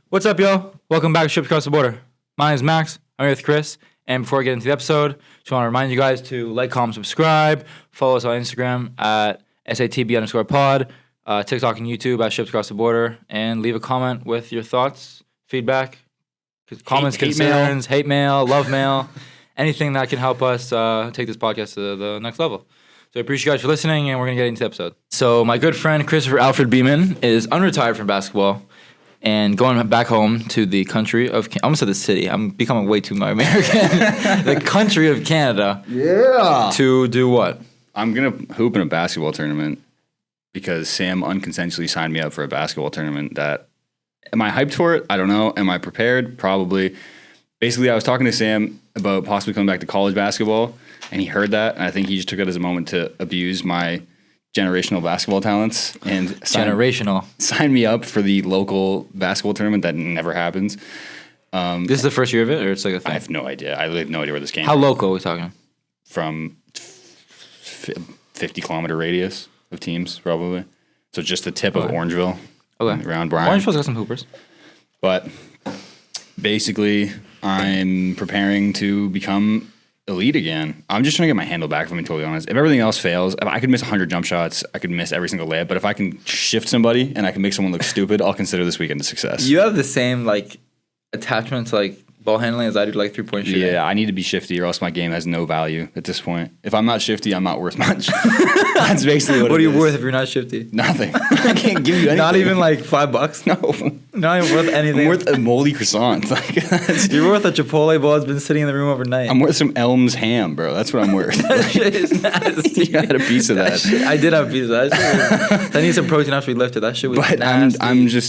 What's up, yo? Welcome back to Ships Across the Border. My name is Max. I'm here with Chris. And before I get into the episode, just want to remind you guys to like, comment, subscribe. Follow us on Instagram at SATB_pod, TikTok and YouTube at Ships Across the Border. And leave a comment with your thoughts, feedback, comments, concerns, hate mail, love mail, anything that can help us take this podcast to the next level. So I appreciate you guys for listening, and we're going to get into the episode. So my good friend Christopher Alfred Beeman is unretired from basketball and going back home to the country of I almost said the city. I'm becoming way too American. The country of Canada. Yeah. To do what? I'm going to hoop in a basketball tournament because Sam unconsensually signed me up for a basketball tournament that, am I hyped for it? I don't know. Am I prepared? Probably. Basically, I was talking to Sam about possibly coming back to college basketball, and he heard that, and I think he just took it as a moment to abuse my generational basketball talents and sign me up for the local basketball tournament that never happens. This is the first year of it, or it's like a thing? I have no idea. I really have no idea where this came How from. local are we talking? From 50-kilometer radius of teams, probably. So just the tip of Orangeville. Okay. Around Bryan. Orangeville's got some hoopers. But basically, I'm preparing to become elite again. I'm just trying to get my handle back, if I'm being totally honest. If everything else fails, if I could miss 100 jump shots, I could miss every single layup. But if I can shift somebody and I can make someone look stupid, I'll consider this weekend a success. You have the same attachment to ball handling as I do to 3-point shooting. Yeah, I need to be shifty or else my game has no value at this point. If I'm not shifty, I'm not worth much. That's basically what it is. What are you worth if you're not shifty? Nothing. I can't give you anything. Not even $5? No. Not even worth anything. I'm worth a moldy croissant. You're worth a Chipotle bowl that's been sitting in the room overnight. I'm worth some Elms ham, bro. That's what I'm worth. That shit is nasty. You had a piece of that. I did have a piece of that. I need some protein after we lifted. That shit was nasty.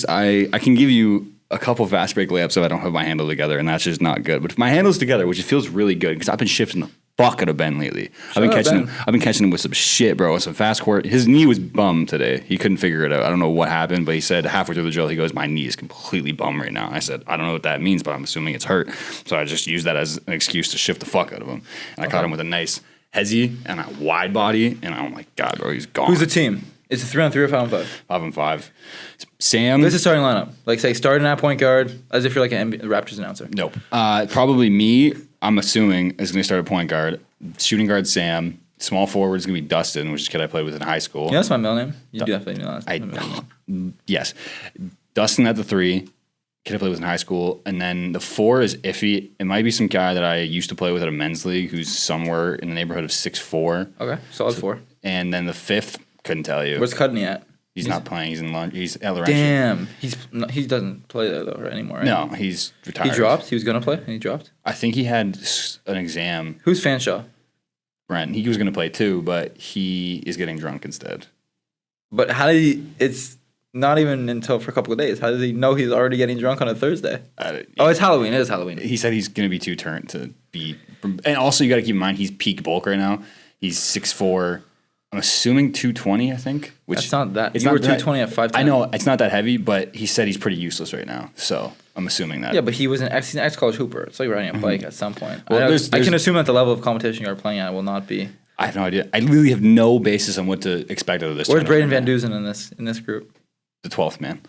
I can give you a couple fast break layups if I don't have my handle together, and that's just not good. But if my handle's together, which it feels really good, because I've been shifting the fuck out of Ben lately. I've been catching him with some shit, bro. Some fast court. His knee was bummed today. He couldn't figure it out. I don't know what happened, but he said halfway through the drill, he goes, "My knee is completely bummed right now." I said, "I don't know what that means, but I'm assuming it's hurt." So I just used that as an excuse to shift the fuck out of him. And I caught him with a nice hezzy and a wide body, and oh my god, bro, he's gone. Who's the team? Is it 3-on-3 or 5-on-5? 5-on-5. Sam. This is starting lineup. Say starting at point guard, as if you're like an Raptors announcer. Nope. Probably me. I'm assuming is going to start at point guard. Shooting guard Sam. Small forward is going to be Dustin, which is a kid I played with in high school. Yeah, that's my middle name. You definitely know that. Yes. Dustin at the 3. Kid I played with in high school. And then the 4 is iffy. It might be some guy that I used to play with at a men's league who's somewhere in the neighborhood of 6'4". Okay, solid 4. And then the 5th, couldn't tell you. Where's Cudney at? He's not playing. He's in lunch. He's at Laurentian. Damn. He doesn't play there though anymore, right? No, he's retired. He dropped? He was going to play and he dropped? I think he had an exam. Who's Fanshawe? Brent. He was going to play too, but he is getting drunk instead. But how did he... It's not even until for a couple of days. How does he know he's already getting drunk on a Thursday? It's Halloween. It is Halloween. He said he's going to be too turned to be... And also, you got to keep in mind, he's peak bulk right now. He's 6'4". I'm assuming 220, I think. Which that's not that. It's you not were 220 at 5'10". I know, it's not that heavy, but he said he's pretty useless right now. So I'm assuming that. Yeah, but he's an ex-college hooper. It's like riding a bike at some point. Well, I can assume that the level of competition you are playing at will not be... I have no idea. I really have no basis on what to expect out of this. Where's Braden Van Dusen in this group? The 12th man.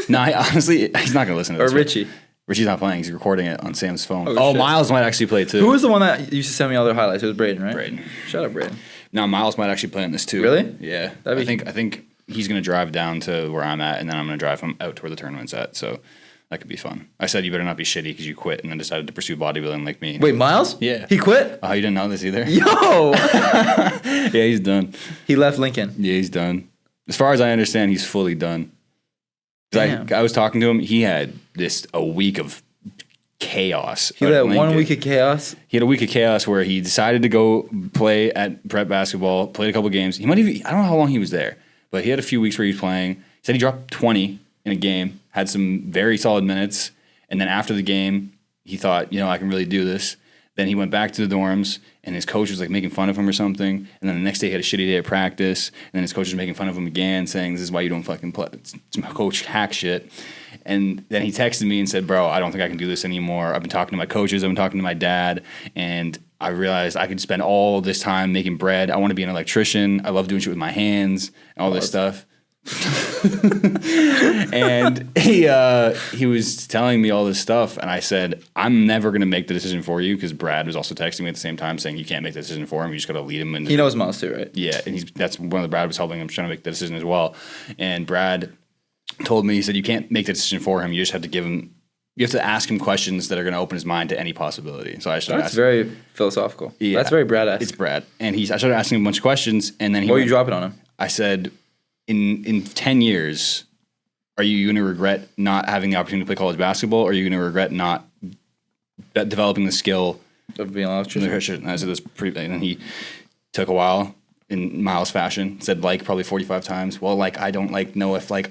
No, honestly, he's not going to listen to this. Or Richie. Richie's not playing. He's recording it on Sam's phone. Oh, Miles might actually play too. Who was the one that used to send me all their highlights? It was Braden, right? Braden. Shut up, Braden. No, Miles might actually play in this too. Really? Yeah. I think he's going to drive down to where I'm at, and then I'm going to drive him out to where the tournament's at. So that could be fun. I said you better not be shitty because you quit and then decided to pursue bodybuilding like me. Wait, Miles? Yeah. He quit? Oh, you didn't know this either? Yo! Yeah, he's done. He left Lincoln. Yeah, he's done. As far as I understand, he's fully done. I was talking to him. He had a week of chaos. He had 1 week of chaos? He had a week of chaos where he decided to go play at prep basketball, played a couple games. He might even, I don't know how long he was there, but he had a few weeks where he was playing. He said he dropped 20 in a game, had some very solid minutes, and then after the game, he thought, I can really do this. Then he went back to the dorms, and his coach was making fun of him or something. And then the next day he had a shitty day at practice, and then his coach was making fun of him again, saying, "This is why you don't fucking play." It's coach hack shit. And then he texted me and said, "Bro, I don't think I can do this anymore. I've been talking to my coaches, I've been talking to my dad, and I realized I could spend all this time making bread. I want to be an electrician. I love doing shit with my hands and all this stuff." And he was telling me all this stuff, and I said, I'm never going to make the decision for you, because Brad was also texting me at the same time saying you can't make the decision for him. You just got to lead him. And He knows Miles too, right? yeah, and that's one of the Brad was helping him trying to make the decision as well. And Brad told me, he said, you can't make the decision for him. You just have to give him. You have to ask him questions that are going to open his mind to any possibility. So I started. That's very philosophical. Yeah. That's very Brad-esque. It's Brad, and I started asking him a bunch of questions, and then What were you dropping on him? I said, in 10 years, are you going to regret not having the opportunity to play college basketball, or are you going to regret not developing the skill Of being an electrician? And I said, that's pretty. And then he took a while in Miles fashion, said probably 45 times. Well, I don't know if I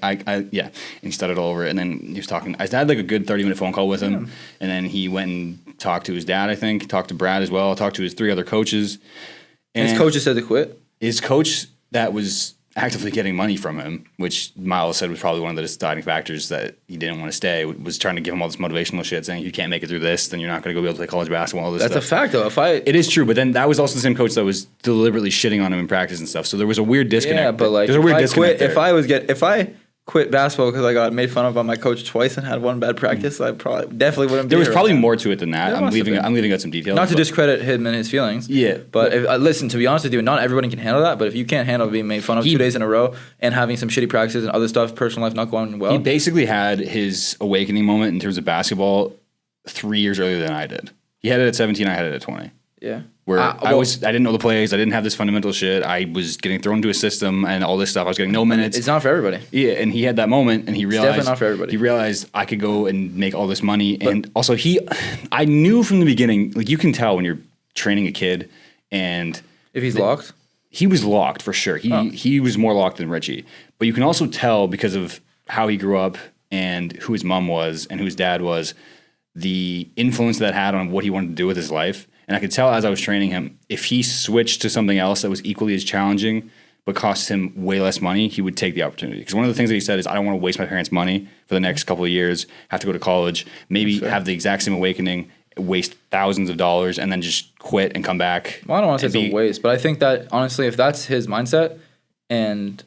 yeah. And he started all over it, and then he was talking. I had a good 30-minute phone call with him, and then he went and talked to his dad, I think, talked to Brad as well, talked to his 3 other coaches. And his coach just said to quit? His coach that was actively getting money from him, which Miles said was probably one of the deciding factors that he didn't want to stay, was trying to give him all this motivational shit, saying, you can't make it through this, then you're not going to go be able to play college basketball, all this That's stuff. a fact, though. It is true, but then that was also the same coach that was deliberately shitting on him in practice and stuff, so there was a weird disconnect. Yeah, but there's a weird disconnect there. if I quit basketball because I got made fun of by my coach twice and had one bad practice, I definitely wouldn't be There was here probably right now. more to it than that. There I'm must have leaving been. out some details. Not to but- discredit him and his feelings. Yeah, But listen, to be honest with you, not everybody can handle that. But if you can't handle being made fun of 2 days in a row and having some shitty practices and other stuff, personal life not going well. He basically had his awakening moment in terms of basketball 3 years earlier than I did. He had it at 17, I had it at 20. Yeah. Where I didn't know the plays, I didn't have this fundamental shit. I was getting thrown into a system and all this stuff. I was getting no minutes. It's not for everybody. Yeah, and he had that moment, and he realized definitely not for everybody. He realized I could go and make all this money, and also I knew from the beginning. You can tell when you're training a kid, and If he's locked. he was locked for sure. He was more locked than Richie, but you can also tell because of how he grew up and who his mom was and who his dad was, the influence that had on what he wanted to do with his life. And I could tell as I was training him, if he switched to something else that was equally as challenging but cost him way less money, he would take the opportunity. Because one of the things that he said is, I don't want to waste my parents' money for the next couple of years, have to go to college, maybe have the exact same awakening, waste thousands of dollars, and then just quit and come back. Well, I don't want to say it's a waste, but I think that, honestly, if that's his mindset and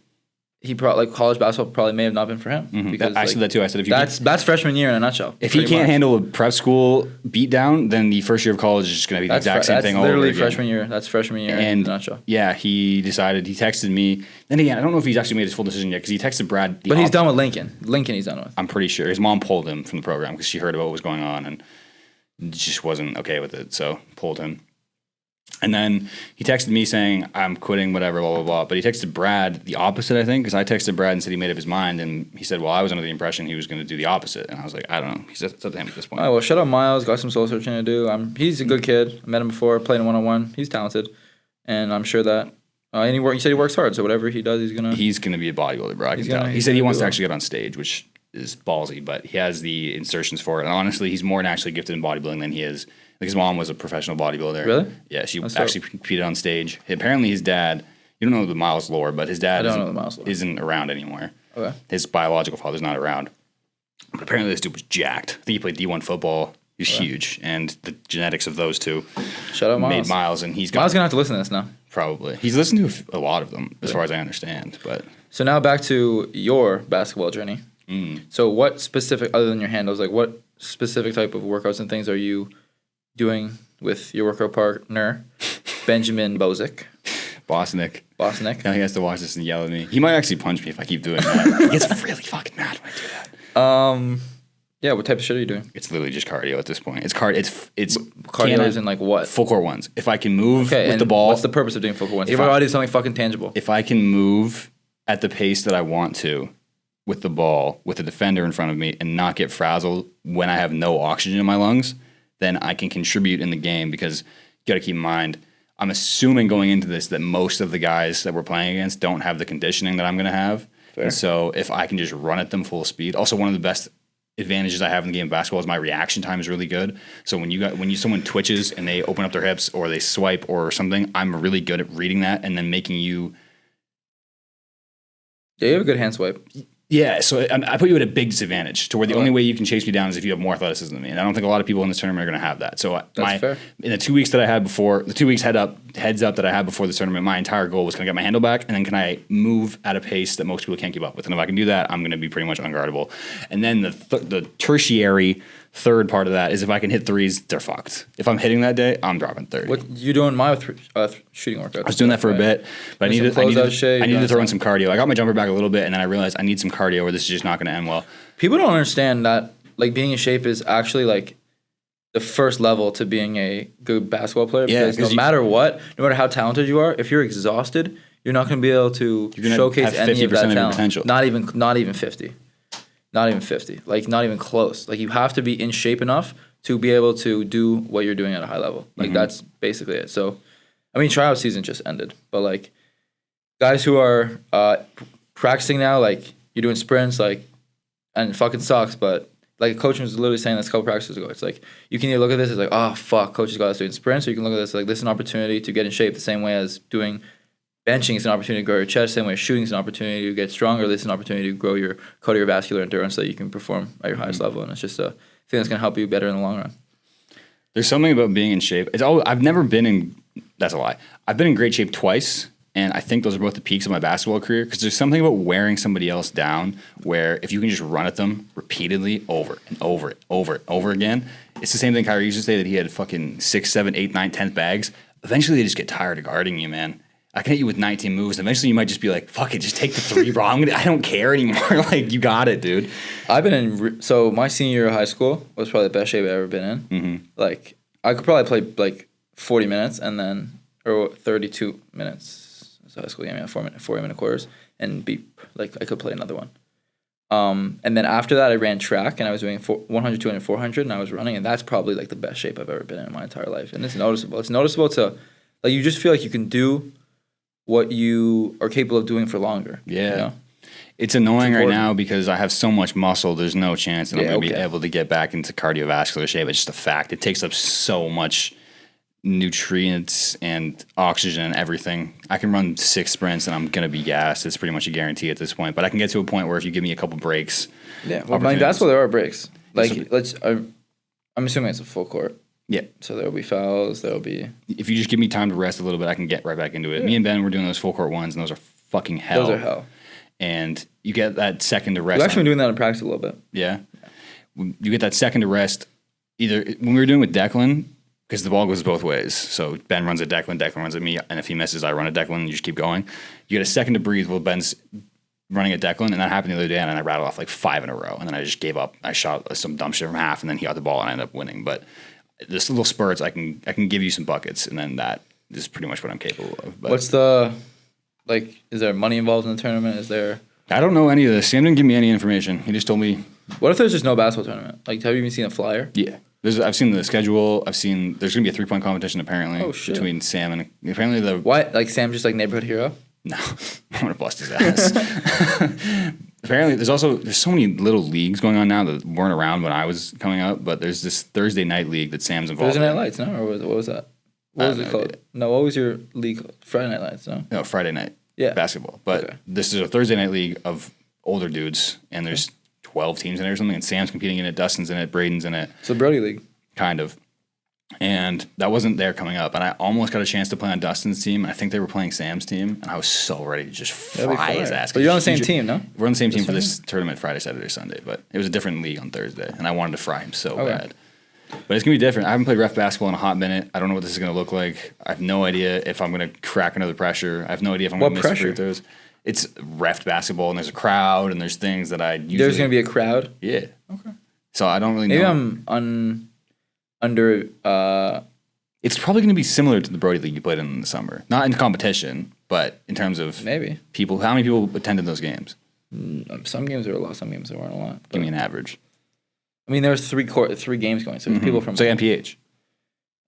he probably college basketball probably may have not been for him. Because I said that too. I said if you that's freshman year in a nutshell. if he can't handle a prep school beatdown, then the first year of college is just going to be the exact same thing all over literally again. freshman year. That's freshman year in a nutshell. Yeah, he decided. He texted me. Then again, I don't know if he's actually made his full decision yet because he texted Brad. But he's done with Lincoln. Lincoln, he's done with. I'm pretty sure his mom pulled him from the program because she heard about what was going on and just wasn't okay with it. So pulled him. And then he texted me saying, I'm quitting, whatever, blah, blah, blah. But he texted Brad the opposite, I think, because I texted Brad and said he made up his mind. And he said, well, I was under the impression he was going to do the opposite. And I was like, I don't know. He's up to him at this point. All right, well, shout out Miles. Got some soul searching to do. He's a good kid. I met him before, played in one-on-one. He's talented. And I'm sure that he said he works hard. So whatever he does, he's going to be a bodybuilder, bro. I can tell. He said he wants to actually get on stage, which is ballsy, but he has the insertions for it. And honestly, he's more naturally gifted in bodybuilding than he is. Like his mom was a professional bodybuilder. Really? Yeah, she actually competed on stage. Apparently, his dad. You don't know the Miles lore, but his dad isn't around anymore. Okay. His biological father's not around. But apparently, this dude was jacked. I think he played D1 football. He was huge, and the genetics of those two shout out Miles. made Miles, and Miles gonna have to listen to this now. Probably he's listened to a lot of them, as far as I understand. But so now back to your basketball journey. So what specific, other than your handles, like what specific type of workouts and things are you doing with your workout partner, Benjamin Bozick? Bosnick. Bosnick. Now he has to watch this and yell at me. He might actually punch me if I keep doing that. He gets really fucking mad when I do that. Yeah, what type of shit are you doing? It's literally just cardio at this point. It's cardio is in like what? Full court ones. If I can move with the ball. What's the purpose of doing full court ones? If I do something fucking tangible. If I can move at the pace that I want to with the ball, with the defender in front of me, and not get frazzled when I have no oxygen in my lungs, then I can contribute in the game because you got to keep in mind, I'm assuming going into this that most of the guys that we're playing against don't have the conditioning that I'm going to have. Fair. And so if I can just run at them full speed, also one of the best advantages I have in the game of basketball is my reaction time is really good. So when someone twitches and they open up their hips or they swipe or something, I'm really good at reading that and then making you. Yeah, you have a good hand swipe. Yeah, so I put you at a big disadvantage to where the only way you can chase me down is if you have more athleticism than me, and I don't think a lot of people in this tournament are going to have that. So fair. in the 2 weeks that I had before, the 2 weeks heads up that I had before the tournament, my entire goal was can I get my handle back, and then can I move at a pace that most people can't keep up with, and if I can do that, I'm going to be pretty much unguardable. And then the tertiary third part of that is if I can hit threes, they're fucked. If I'm hitting that day, I'm dropping 30. What you doing my shooting workout? I was doing that for a bit, but I needed to throw in some cardio. I got my jumper back a little bit, and then I realized I need some cardio, or this is just not going to end well. People don't understand that like being in shape is actually like the first level to being a good basketball player. Yeah, because no matter what, no matter how talented you are, if you're exhausted, you're not going to be able to showcase any of that talent. Potential. Not even 50. Not even 50. Like, not even close. Like, you have to be in shape enough to be able to do what you're doing at a high level. Like, that's basically it. So, I mean, tryout season just ended. But, like, guys who are practicing now, like, you're doing sprints, like, and it fucking sucks, but, like, a coach was literally saying this a couple practices ago. It's like, you can either look at this as, like, oh, fuck, coach has got us doing sprints, or you can look at this like, this is an opportunity to get in shape the same way as doing benching is an opportunity to grow your chest, same way shooting is an opportunity to get stronger. This is an opportunity to grow your cardiovascular endurance so that you can perform at your highest level. And it's just a thing that's going to help you better in the long run. There's something about being in shape. I've never been in, that's a lie. I've been in great shape twice, and I think those are both the peaks of my basketball career because there's something about wearing somebody else down where if you can just run at them repeatedly over and over again, it's the same thing Kyrie used to say that he had fucking 6, 7, 8, 9, 10 bags. Eventually they just get tired of guarding you, man. I can hit you with 19 moves. Eventually, you might just be like, "Fuck it, just take the three, bro. I don't care anymore." Like, you got it, dude. I've been in. So my senior year of high school was probably the best shape I've ever been in. Mm-hmm. Like, I could probably play like 40 minutes or 32 minutes. So high school game, yeah, 40-minute quarters, and be like I could play another one. And then after that, I ran track, and I was doing 100, 200, 400, and I was running, and that's probably like the best shape I've ever been in my entire life. And it's noticeable. It's noticeable to, like, you just feel like you can do what you are capable of doing for longer. Yeah. You know? It's annoying right now because I have so much muscle, there's no chance that I'm going to be able to get back into cardiovascular shape. It's just a fact. It takes up so much nutrients and oxygen and everything. I can run 6 sprints and I'm going to be gassed. It's pretty much a guarantee at this point. But I can get to a point where if you give me a couple breaks. Yeah, well, that's why there are breaks. Like, I'm assuming it's a full court. Yeah. So there'll be fouls. There'll be. If you just give me time to rest a little bit, I can get right back into it. Yeah. Me and Ben were doing those full court ones, and those are fucking hell. Those are hell. And you get that second to rest. We've actually been doing that in practice a little bit. Yeah. You get that second to rest. Either when we were doing with Declan, because the ball goes both ways. So Ben runs at Declan, Declan runs at me, and if he misses, I run at Declan, and you just keep going. You get a second to breathe while Ben's running at Declan, and that happened the other day, and I rattled off like 5 in a row, and then I just gave up. I shot some dumb shit from half, and then he got the ball, and I ended up winning. But this little spurts, I can give you some buckets, and then that is pretty much what I'm capable of. But what's the, like, is there money involved in the tournament? Is there? I don't know any of this. Sam didn't give me any information. He just told me. What if there's just no basketball tournament? Like, have you even seen a flyer? Yeah. I've seen the schedule. I've seen there's going to be a 3-point competition apparently between Sam and apparently the. What? Like Sam just like neighborhood hero? No. I'm going to bust his ass. Apparently, there's so many little leagues going on now that weren't around when I was coming up, but there's this Thursday night league that Sam's involved Thursday in. Night Lights, no? Or what was that? What was it called? No, what was your league called? Friday Night Lights, no? No, Friday night basketball. But this is a Thursday night league of older dudes, and there's 12 teams in it or something, and Sam's competing in it, Dustin's in it, Braden's in it. So Brody League. Kind of. And that wasn't there coming up. And I almost got a chance to play on Dustin's team. And I think they were playing Sam's team. And I was so ready to just fry his ass. But you're on the same team, no? We're on the same team for this tournament Friday, Saturday, Sunday. But it was a different league on Thursday. And I wanted to fry him so bad. But it's going to be different. I haven't played ref basketball in a hot minute. I don't know what this is going to look like. I have no idea if I'm going to crack another pressure. I have no idea if I'm going to miss free throws. It's ref basketball, and there's a crowd, and there's things that I usually... There's going to be a crowd? Yeah. Okay. So I don't really know. Maybe I'm under... It's probably going to be similar to the Brody League you played in the summer. Not in competition, but in terms of maybe people. How many people attended those games? Some games there were a lot. Some games there weren't a lot. Give me an average. I mean, there was 3 games going. So there's people from... So MPH.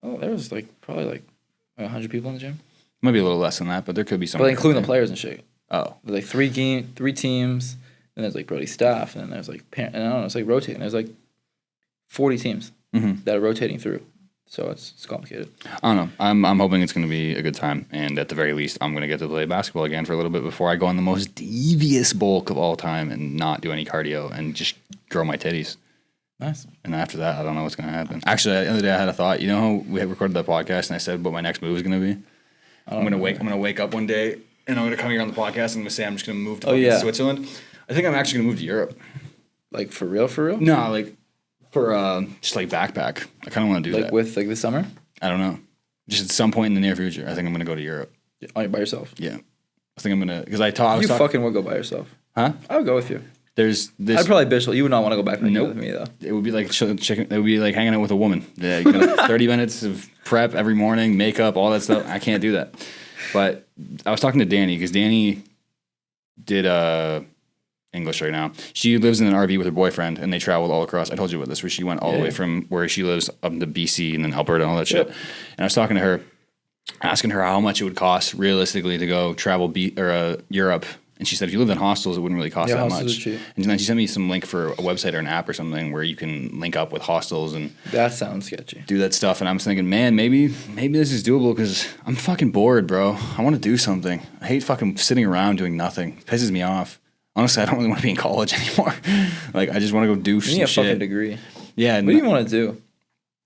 Oh, there was probably 100 people in the gym. Might be a little less than that, but there could be some. But including the players and shit. Oh. There's 3 teams, and there's Brody's staff, and then there's and I don't know, it's rotating. There's 40 teams that are rotating through. So it's complicated. I don't know. I'm hoping it's going to be a good time, and at the very least, I'm going to get to play basketball again for a little bit before I go on the most devious bulk of all time and not do any cardio and just grow my titties. Nice. And after that, I don't know what's going to happen. Actually, the other day I had a thought. You know how we had recorded that podcast and I said what my next move is going to be? I'm going to wake up one day and I'm going to come here on the podcast and I'm going to say I'm just going to move to Switzerland. I think I'm actually going to move to Europe. Like for real? For real? No, like for just like backpack. I kind of want to do that. Like with like the summer? I don't know. Just at some point in the near future, I think I'm going to go to Europe. By yourself? Yeah. I think I'm going to, because I talked. You fucking would go by yourself. Huh? I would go with you. There's this. I'd probably bitch. You would not want to go back Nope. with me though. It would be like chicken. It would be like hanging out with a woman. Yeah, you know, 30 minutes of prep every morning, makeup, all that stuff. I can't do that. But I was talking to Danny because Danny did English right now. She lives in an RV with her boyfriend, and they traveled all across. I told you about this, where she went all the way from where she lives up to BC and then Alberta and all that shit. And I was talking to her, asking her how much it would cost realistically to go travel Europe. And she said, if you lived in hostels, it wouldn't really cost that hostels much. are cheap. And then she sent me some link for a website or an app or something where you can link up with hostels and That sounds sketchy. do that stuff. And I was thinking, man, maybe this is doable because I'm fucking bored, bro. I want to do something. I hate fucking sitting around doing nothing. It pisses me off. Honestly, I don't really want to be in college anymore. Like, I just want to go do You some need a shit. fucking degree. Yeah. What do you want to do?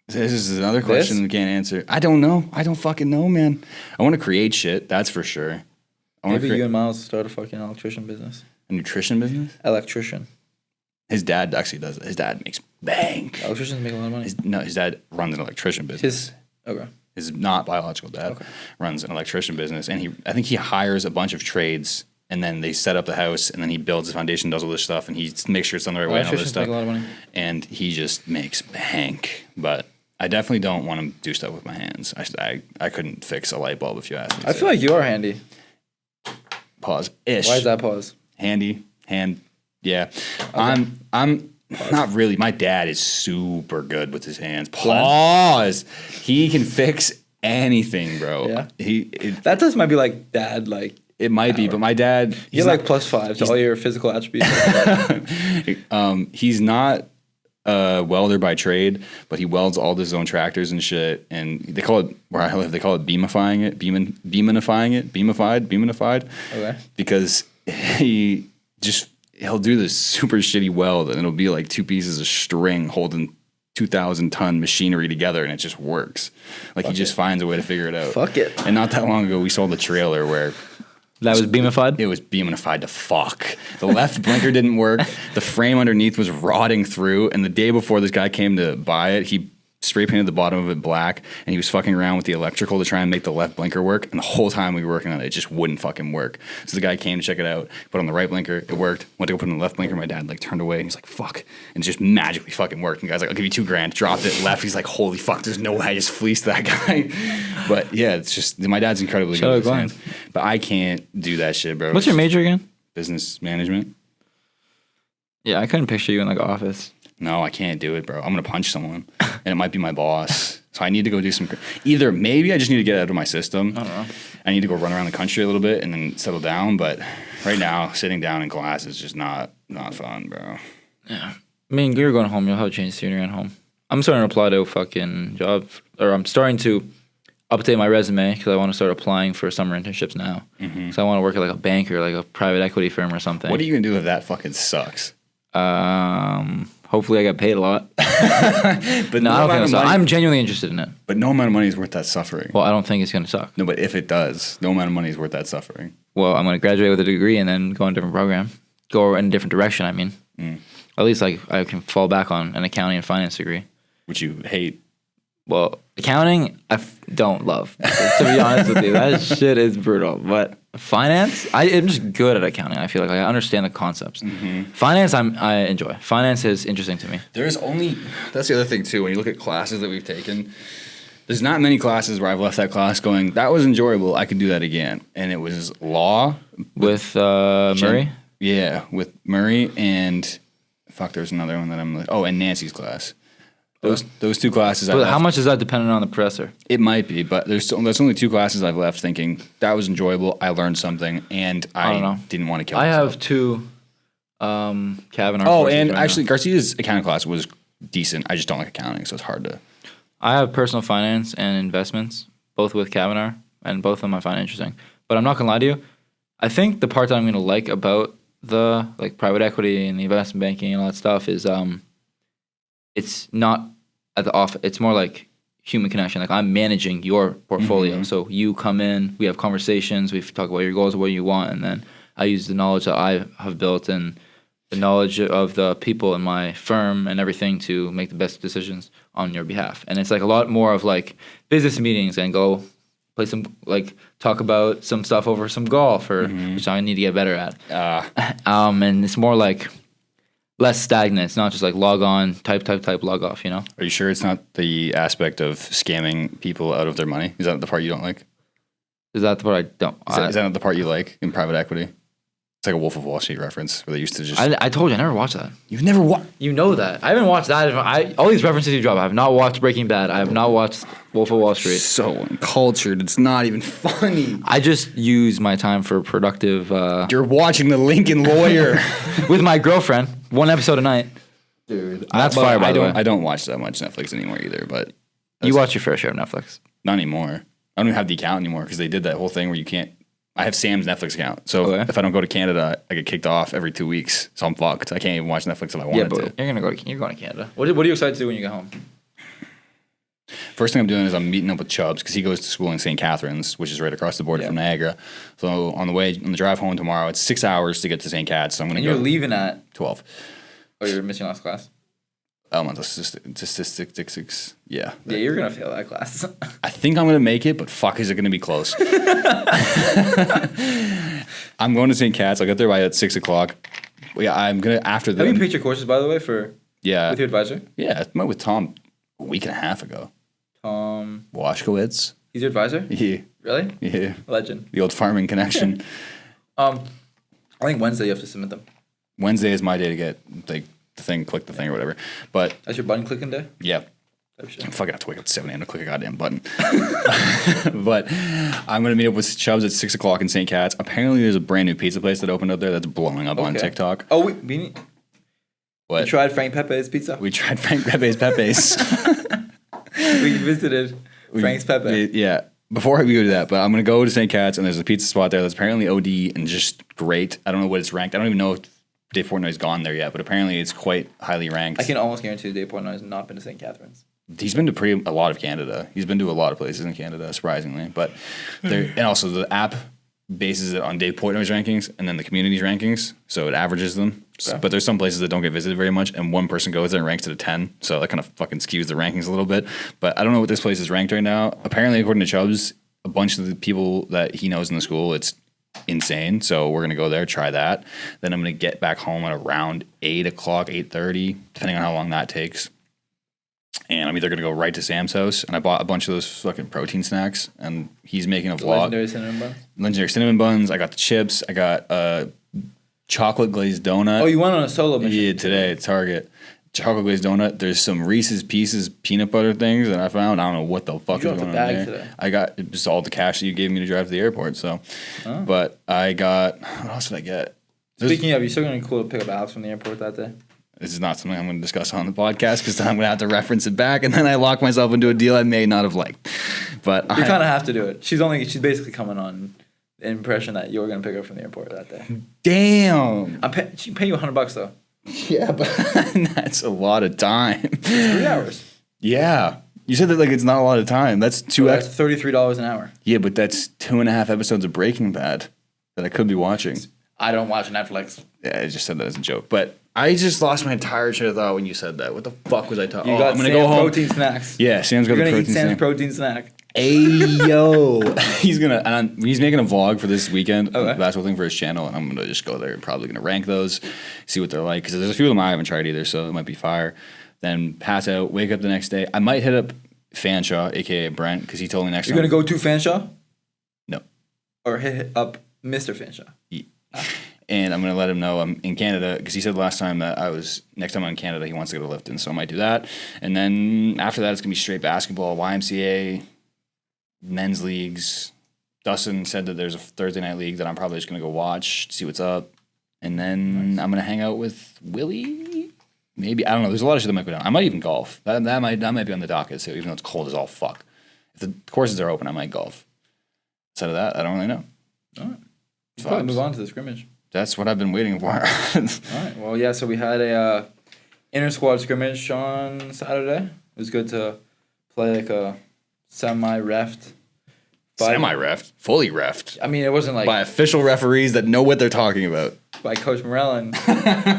This is another question we can't answer. I don't know. I don't fucking know, man. I want to create shit. That's for sure. Maybe you and Miles start a fucking electrician business. A nutrition business? Electrician. His dad actually does it. His dad makes bank. Electricians make a lot of money. His dad runs an electrician business. His not biological dad runs an electrician business, and I think he hires a bunch of trades, and then they set up the house, and then he builds the foundation, does all this stuff, and he makes sure it's done the right way and all this Electricians make stuff. a lot of money. And he just makes bank. But I definitely don't want to do stuff with my hands. I couldn't fix a light bulb if you asked me. I feel like you are handy. Pause. Ish. Why is that pause? Hand. Yeah. Okay. I'm not really. My dad is super good with his hands. Pause. He can fix anything, bro. Yeah. That does might be like dad, like it might be, but my dad you're like +5 to all your physical attributes. He's not a welder by trade, but he welds all his own tractors and shit. And they call it, where I live, they call it beamified. Okay. Because he'll do this super shitty weld, and it'll be like two pieces of string holding 2,000-ton machinery together, and it just works. Like he just finds a way to figure it out. Fuck it. And not that long ago, we sold a trailer where that was beamified? It was beamified to fuck. The left blinker didn't work. The frame underneath was rotting through. And the day before this guy came to buy it, he spray painted the bottom of it black, and he was fucking around with the electrical to try and make the left blinker work. And the whole time we were working on it, it just wouldn't fucking work. So the guy came to check it out, put on the right blinker, it worked. Went to go put on the left blinker, my dad like turned away, and he's like, fuck. And it just magically fucking worked. And the guy's like, I'll give you $2,000. Dropped it, left. He's like, holy fuck, there's no way I just fleeced that guy. But yeah, it's just, my dad's incredibly good with his hands. But I can't do that shit, bro. What's your major again? Business management. Yeah, I couldn't picture you in like office. No, I can't do it, bro. I'm gonna punch someone, and it might be my boss. So I need to go do some. Either maybe I just need to get out of my system. I don't know. I need to go run around the country a little bit and then settle down. But right now, sitting down in class is just not fun, bro. Yeah, I mean, you're going home. You'll have a change soon. You're at home. I'm starting to apply to a fucking job, or I'm starting to update my resume because I want to start applying for summer internships now. So I want to work at like a bank or like a private equity firm or something. What are you gonna do if that fucking sucks? Hopefully I get paid a lot. But no, I don't think so. I'm genuinely interested in it. But no amount of money is worth that suffering. Well, I don't think it's going to suck. No, but if it does, no amount of money is worth that suffering. Well, I'm going to graduate with a degree and then go in a different program. Go in a different direction, I mean. At least like I can fall back on an accounting and finance degree. Which you hate. Well, accounting, don't love. To be honest with you, that shit is brutal. But finance, I'm just good at accounting. I feel like I understand the concepts. Finance, I enjoy. Finance is interesting to me. That's the other thing too. When you look at classes that we've taken, there's not many classes where I've left that class going, that was enjoyable. I could do that again. And it was law with Murray. Yeah, with Murray and there's another one that I'm like, and Nancy's class. Those two classes. But how much is that dependent on the professor? It might be, but there's only two classes I've left thinking that was enjoyable. I learned something, and I didn't want to kill myself. I have two Kavanaugh. And actually, Garcia's accounting class was decent. I just don't like accounting, so it's hard to. I have personal finance and investments, both with Kavanaugh, and both of them I find interesting. But I'm not gonna lie to you. I think the part that I'm gonna like about the like private equity and the investment banking and all that stuff is it's not at the off. It's more like human connection. Like I'm managing your portfolio, so you come in, we have conversations, we talk about your goals, what you want, and then I use the knowledge that I have built and the knowledge of the people in my firm and everything to make the best decisions on your behalf. And it's like a lot more of like business meetings and go play some like talk about some stuff over some golf or which I need to get better at. And it's more like less stagnant. It's not just like log on, type, log off, you know? Are you sure it's not the aspect of scamming people out of their money? Is that the part you don't like? Is that the part I don't? Is that not the part you like in private equity? It's like a Wolf of Wall Street reference where they used to just. I told you I never watched that. You've never watched. You know that. I haven't watched that. All these references you drop. I have not watched Breaking Bad. I have not watched Wolf of Wall Street. So uncultured. It's not even funny. I just use my time for productive. You're watching The Lincoln Lawyer with my girlfriend, one episode a night. Dude, that's fire. By the way, I don't watch that much Netflix anymore either. But you watch your fair share of Netflix. Not anymore. I don't even have the account anymore because they did that whole thing where you can't. I have Sam's Netflix account, so if I don't go to Canada, I get kicked off every 2 weeks. So I'm fucked. I can't even watch Netflix if I wanted to. You're going to Canada. What are you excited to do when you get home? First thing I'm doing is I'm meeting up with Chubbs because he goes to school in St. Catharines, which is right across the border from Niagara. So on the drive home tomorrow, it's 6 hours to get to St. Cat's. So I'm going to go. You're leaving at 12. Oh, you're missing last class. Elemental statistics. Yeah. Yeah, you're gonna fail that class. I think I'm gonna make it, but fuck, is it gonna be close? I'm going to St. Cat's. I'll get there by at 6 o'clock. Yeah, I'm gonna after the. Have you picked your courses, by the way, with your advisor? Yeah, I met with Tom a week and a half ago. Tom Washkowitz. He's your advisor? Yeah. Really? Yeah. Legend. The old farming connection. I think Wednesday you have to submit them. Wednesday is my day to get click the thing or whatever. But that's your button clicking day? Yeah. I fucking have to wake up at 7 a.m. to click a goddamn button. But I'm going to meet up with Chubbs at 6 o'clock in St. Cat's. Apparently there's a brand new pizza place that opened up there that's blowing up on TikTok. Oh, What? We tried Frank Pepe's pizza. We tried Frank Pepe's Pepe's. We visited Frank's Pepe. Yeah. Before we go to that, but I'm going to go to St. Cat's and there's a pizza spot there that's apparently OD and just great. I don't know what it's ranked. I don't even know if Dave Portnoy's gone there yet, but apparently it's quite highly ranked. I can almost guarantee Dave Portnoy has not been to St. Catharines. He's been to a lot of Canada. He's been to a lot of places in Canada, surprisingly. But and also the app bases it on Dave Portnoy's rankings and then the community's rankings, so it averages them. Okay. But there's some places that don't get visited very much, and one person goes there and ranks it a 10, so that kind of fucking skews the rankings a little bit. But I don't know what this place is ranked right now. Apparently, according to Chubbs, a bunch of the people that he knows in the school, it's insane. So we're gonna go there, try that. Then I'm gonna get back home at around 8 o'clock, 8:30, depending on how long that takes. And I'm either gonna go right to Sam's house, and I bought a bunch of those fucking protein snacks, and he's making a vlog. Legendary cinnamon buns. Legendary cinnamon buns. I got the chips. I got a chocolate glazed donut. Oh, you went on a solo mission? Yeah, today at Target. Chocolate glazed donut. There's some Reese's Pieces peanut butter things that I found. I don't know what the fuck is going on there. Today. I got just all the cash that you gave me to drive to the airport. So, but I got. What else did I get? Speaking of, you're still gonna be cool to pick up Alex from the airport that day. This is not something I'm going to discuss on the podcast because then I'm going to have to reference it back, and then I lock myself into a deal I may not have liked. But you kind of have to do it. She's basically coming on the impression that you were going to pick her up from the airport that day. Damn. She pay you $100 though. Yeah, but that's a lot of time. 3 hours. Yeah. You said that like it's not a lot of time. That's that's $33 an hour. Yeah, but that's 2.5 episodes of Breaking Bad that I could be watching. I don't watch Netflix. Yeah, I just said that as a joke. But I just lost my entire train of thought when you said that. What the fuck was I talking? You got I'm gonna go home. Protein snacks. Yeah, Sam's got the protein snack. You're gonna eat Sam's protein snack. Hey yo, he's making a vlog for this weekend, basketball thing for his channel, and I'm gonna just go there and probably gonna rank those, see what they're like, because there's a few of them I haven't tried either, so it might be fire. Then pass out, wake up the next day. I might hit up Fanshaw, aka Brent, because he told me next time. You're gonna go to Fanshaw? No. Or hit up Mr. Fanshaw? Yeah. And I'm going to let him know I'm in Canada because he said last time that next time I'm in Canada, he wants to go to Lifton. So I might do that. And then after that, it's going to be straight basketball, YMCA, men's leagues. Dustin said that there's a Thursday night league that I'm probably just going to go watch, see what's up. And then I'm going to hang out with Willie, maybe I don't know. There's a lot of shit that might go down. I might even golf. That might be on the docket too, even though it's cold as all fuck. If the courses are open, I might golf. Instead of that, I don't really know. All right. Let's probably move on to the scrimmage. That's what I've been waiting for. All right. Well, yeah. So we had a inter squad scrimmage on Saturday. It was good to play like a semi-reffed. Semi-reffed, fully reffed. I mean, it wasn't like by official referees that know what they're talking about. By Coach Morell and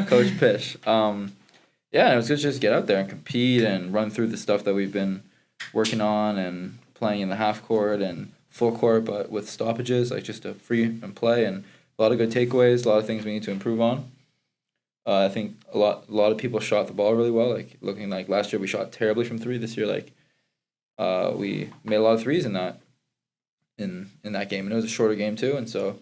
Coach Pish. Yeah, it was good to just get out there and compete and run through the stuff that we've been working on and playing in the half court and full court, but with stoppages, like just a free and play and a lot of good takeaways, a lot of things we need to improve on. I think a lot of people shot the ball really well. Like looking like last year we shot terribly from three. This year, like we made a lot of threes in that game, and it was a shorter game too, and so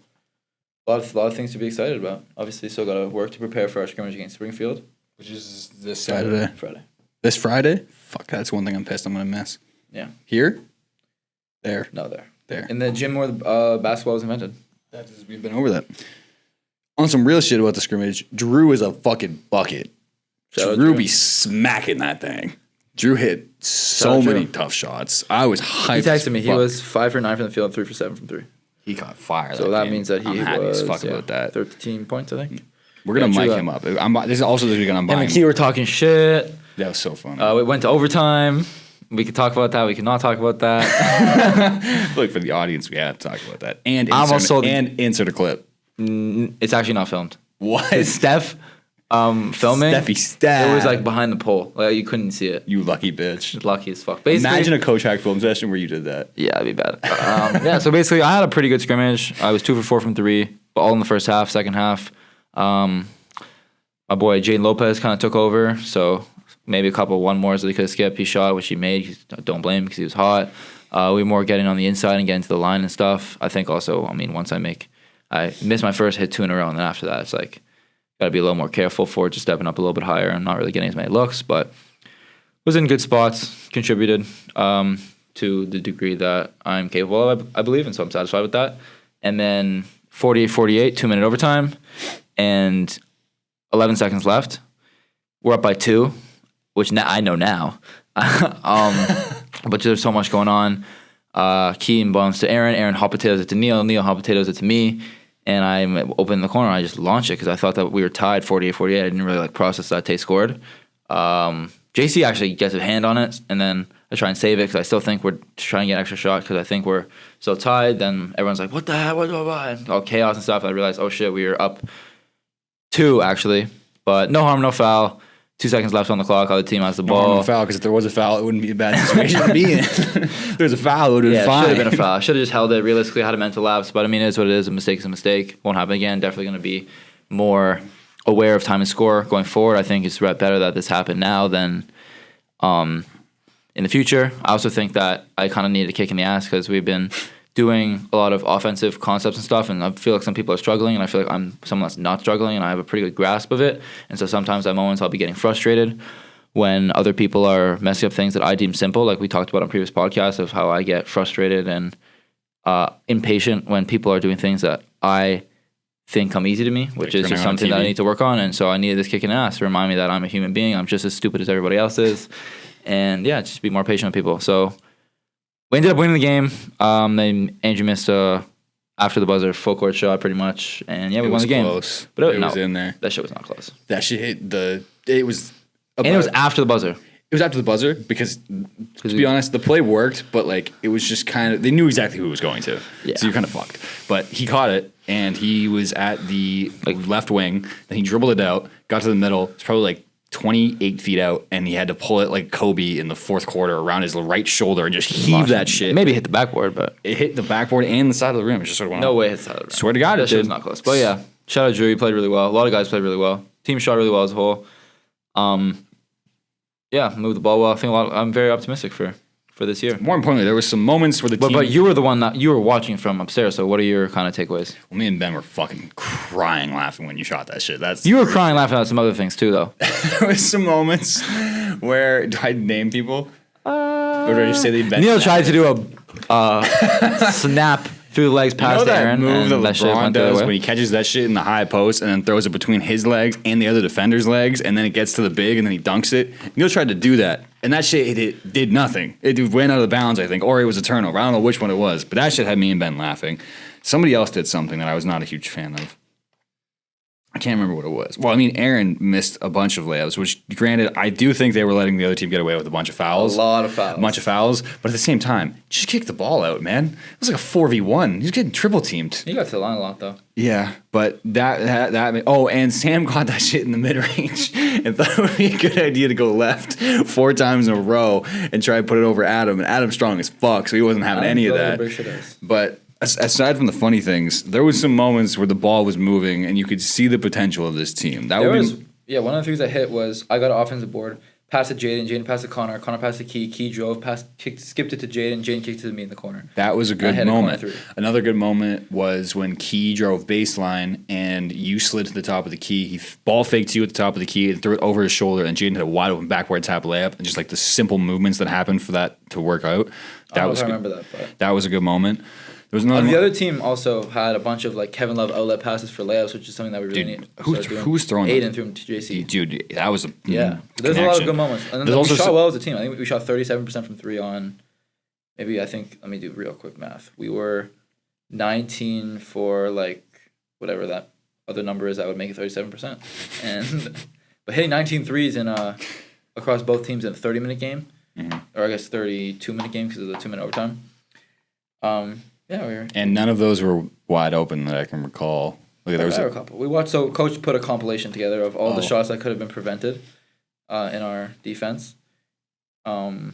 a lot of things to be excited about. Obviously, still got to work to prepare for our scrimmage against Springfield, which is this Saturday. Friday. This Friday? Fuck, that's one thing I'm pissed I'm gonna miss. Yeah. Here? There. No, there. There. In the gym where the basketball was invented. We've been over that. On some real shit about the scrimmage, Drew is a fucking bucket. Drew be smacking that thing. Drew hit so many tough shots. I was hyped. He texted me. He was 5 for 9 from the field, 3 for 7 from 3. He caught fire. So that means that he was fuck about that. 13 points, I think. We're gonna mic him up. This is also this weekend. I'm buying. Him and Key were talking shit. That was so fun. We went to overtime. We could talk about that. We could not talk about that. Look, for the audience, we have to talk about that. And insert a clip. It's actually not filmed. What? It's Steph filming. Steffi Steph. It was like behind the pole. Like you couldn't see it. You lucky bitch. Lucky as fuck. Basically, imagine a Coach Hack film session where you did that. Yeah, it'd be bad. Yeah, so basically I had a pretty good scrimmage. I was 2 for 4 from 3, but all in the first half. Second half, my boy Jaden Lopez kind of took over, so maybe a couple one mores that he could have skipped. He shot, which he made. Don't blame him because he was hot. We were more getting on the inside and getting to the line and stuff. I think also, I mean, once I missed my first, hit 2 in a row, and then after that, it's like, got to be a little more careful for just stepping up a little bit higher and not really getting as many looks, but was in good spots, contributed to the degree that I'm capable of, I believe, and so I'm satisfied with that. And then 48-48, 2-minute overtime, and 11 seconds left. We're up by 2, which I know now. But there's so much going on. Key and bounce to Aaron. Aaron hot potatoes it to Neil. Neil hot potatoes it to me. And I'm open in the corner. I just launch it because I thought that we were tied 48-48. I didn't really process that Tay scored. JC actually gets a hand on it, and then I try and save it because I still think we're trying to get an extra shot because I think we're still tied. Then everyone's like, what the hell? What? All chaos and stuff. And I realized, oh shit, we were up 2 actually. But no harm, no foul. 2 seconds left on the clock. Other team has the ball. No foul, because if there was a foul, it wouldn't be a bad situation to be in. If there was a foul, it would have been fine. Should have been a foul. Should have just held it. Realistically, had a mental lapse. But I mean, it is what it is. A mistake is a mistake. Won't happen again. Definitely going to be more aware of time and score going forward. I think it's better that this happened now than in the future. I also think that I kind of needed a kick in the ass because we've been doing a lot of offensive concepts and stuff, and I feel like some people are struggling, and I feel like I'm someone that's not struggling, and I have a pretty good grasp of it. And so sometimes at moments I'll be getting frustrated when other people are messing up things that I deem simple, like we talked about on previous podcasts of how I get frustrated and impatient when people are doing things that I think come easy to me, which is just something that I need to work on. And so I needed this kick in the ass to remind me that I'm a human being. I'm just as stupid as everybody else is. And yeah, just be more patient with people. So we ended up winning the game. Then Andrew missed after the buzzer full court shot pretty much, and yeah, we won the game. Close. But it was in there. That shit was not close. That shit hit it was. And it was after the buzzer. It was after the buzzer because, to be honest, the play worked, but like it was just kind of they knew exactly who it was going to. Yeah. So you're kind of fucked. But he caught it, and he was at the left wing. Then he dribbled it out, got to the middle. It's probably like 28 feet out, and he had to pull it like Kobe in the fourth quarter around his right shoulder and just heave that shit. Maybe hit the backboard, but it hit the backboard and the side of the rim. It just sort of went no way it hit the side of the rim. Swear to God, that shit was not close. But yeah, shout out Drew. He played really well. A lot of guys played really well. Team shot really well as a whole. Yeah, moved the ball well. I think I'm very optimistic for this year. More importantly, there was some moments where the team... But you were the one that you were watching from upstairs, so what are your kind of takeaways? Well, me and Ben were fucking crying laughing when you shot that shit. You were crying laughing at some other things too, though. There was some moments where... Do I name people? Or do I just say the event? Neil tried to do a snap threw the legs You past know that Aaron, move and that that shit LeBron went the does other when way. he catches that shit in the high post and then throws it between his legs and the other defender's legs, and then it gets to the big and then he dunks it. Neil tried to do that, and that shit it did nothing. It went out of bounds, I think, or it was a turnover. I don't know which one it was, but that shit had me and Ben laughing. Somebody else did something that I was not a huge fan of. I can't remember what it was. Well, I mean, Aaron missed a bunch of layups, which, granted, I do think they were letting the other team get away with a bunch of fouls. A lot of fouls. A bunch of fouls. But at the same time, just kick the ball out, man. It was like a 4v1. He was getting triple teamed. He got to the line a lot though. Yeah, but that oh, and Sam caught that shit in the mid range and thought it would be a good idea to go left 4 times in a row and try to put it over Adam. And Adam's strong as fuck, so he wasn't having any of that. But aside from the funny things, there was some moments where the ball was moving and you could see the potential of this team. One of the things I hit was I got an offensive board, passed to Jaden passed to Connor passed to Key drove, skipped it to Jaden kicked it to me in the corner. That was a good hit a moment. corner three. Another good moment was when Key drove baseline and you slid to the top of the key. He ball faked you at the top of the key and threw it over his shoulder, and Jaden had a wide open backward tap layup, and just like the simple movements that happened for that to work out. I remember that, but That was a good moment. There was another the other team also had a bunch of like Kevin Love outlet passes for layups, which is something that we really need. Who's throwing Aiden them? threw him to JC. Dude, that was a There's a lot of good moments, and then we also shot well as a team. I think we shot 37% from 3 on. Maybe let me do real quick math. We were 19 for like whatever that other number is. That would make it 37%, and but hitting 19 threes in across both teams in a 30-minute game, or I guess 32-minute game because of the 2-minute overtime. Yeah, we were. And none of those were wide open that I can recall. Like, there was a couple. We watched. So coach put a compilation together of all the shots that could have been prevented in our defense. And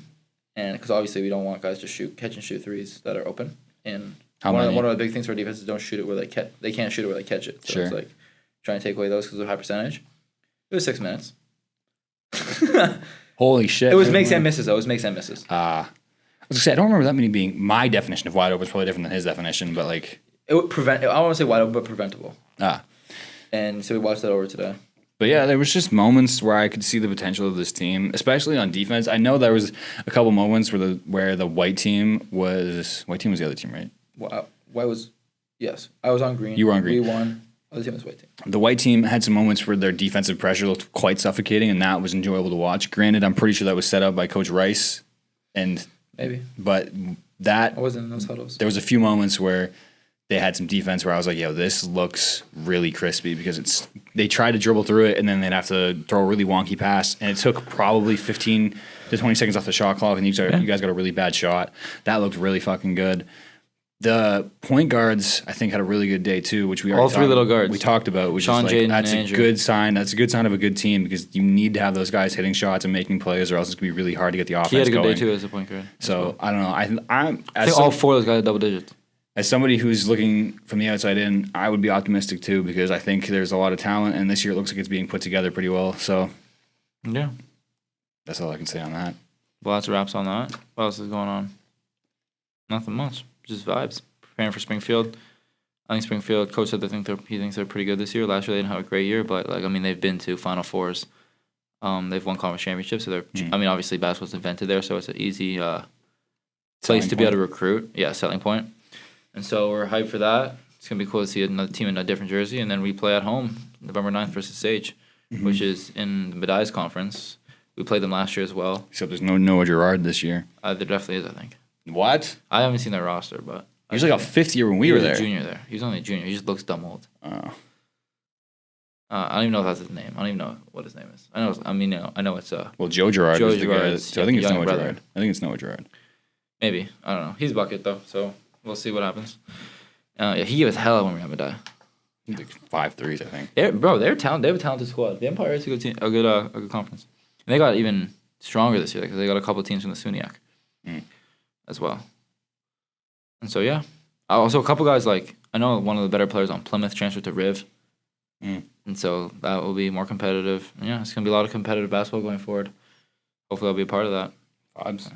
because obviously we don't want guys to catch and shoot threes that are open. And one of the big things for our defense is don't shoot it where they can't shoot it where they catch it. So it's like trying to take away those because of high percentage. It was 6 minutes. Holy shit! It was makes and misses though. It was makes and misses. I was gonna say, I don't remember that many being my definition of wide open is probably different than his definition, but like it would prevent. I don't want to say wide open, but preventable. Ah, and so we watched that over today. But yeah, there was just moments where I could see the potential of this team, especially on defense. I know there was a couple moments where the white team was the other team, right? White was yes. I was on green. You were on green. We won. Other team was white team. The white team had some moments where their defensive pressure looked quite suffocating, and that was enjoyable to watch. Granted, I'm pretty sure that was set up by Coach Rice, and. Maybe. But that I wasn't in those huddles. There was a few moments where they had some defense where I was like, yo, this looks really crispy because they tried to dribble through it and then they'd have to throw a really wonky pass. And it took probably 15 to 20 seconds off the shot clock, and you guys got a really bad shot. That looked really fucking good. The point guards, I think, had a really good day too, which we all three little guards we talked about. Which Sean, is like, Jaden, that's and a Andrew. good sign. That's a good sign of a good team because you need to have those guys hitting shots and making plays, or else it's gonna be really hard to get the offense He had a good going. day too as a point guard. So I don't know. I think all 4 of those guys had double digits. As somebody who's looking from the outside in, I would be optimistic too because I think there's a lot of talent, and this year it looks like it's being put together pretty well. So yeah, that's all I can say on that. Well, that's wraps on that. What else is going on? Nothing much. Just vibes. Preparing for Springfield. I think Springfield coach said he thinks they're pretty good this year. Last year they didn't have a great year, but they've been to Final Fours. They've won conference championships, so they're. Obviously basketball's invented there, so it's an easy place to be able to recruit. Yeah, selling point. And so we're hyped for that. It's gonna be cool to see another team in a different jersey, and then we play at home November 9th versus Sage, which is in the Mid-I's conference. We played them last year as well. Except there's no Noah Gerard this year. There definitely is, I think. What? I haven't seen their roster, but He was like a fifth year when we were there. He was a junior there. He was only a junior. He just looks dumb old. Oh. I don't even know if that's his name. I don't even know what his name is. I know it's Well, Joe Girard Joe is the guy. Girard's So I think it's young Noah brother. Gerard. I think it's Noah Gerard. maybe. I don't know. He's bucket though, so we'll see what happens. He gave us hell when we were Medai. Like 5 threes, I think. They're talented. They have a talented squad. The Empire is a good team, a good conference. And they got even stronger this year because they got a couple teams from the SUNYAC as well. And so yeah, also a couple guys I know one of the better players on Plymouth transferred to Riv, and so that will be more competitive. And yeah, it's gonna be a lot of competitive basketball going forward. Hopefully, I'll be a part of that. Vibes.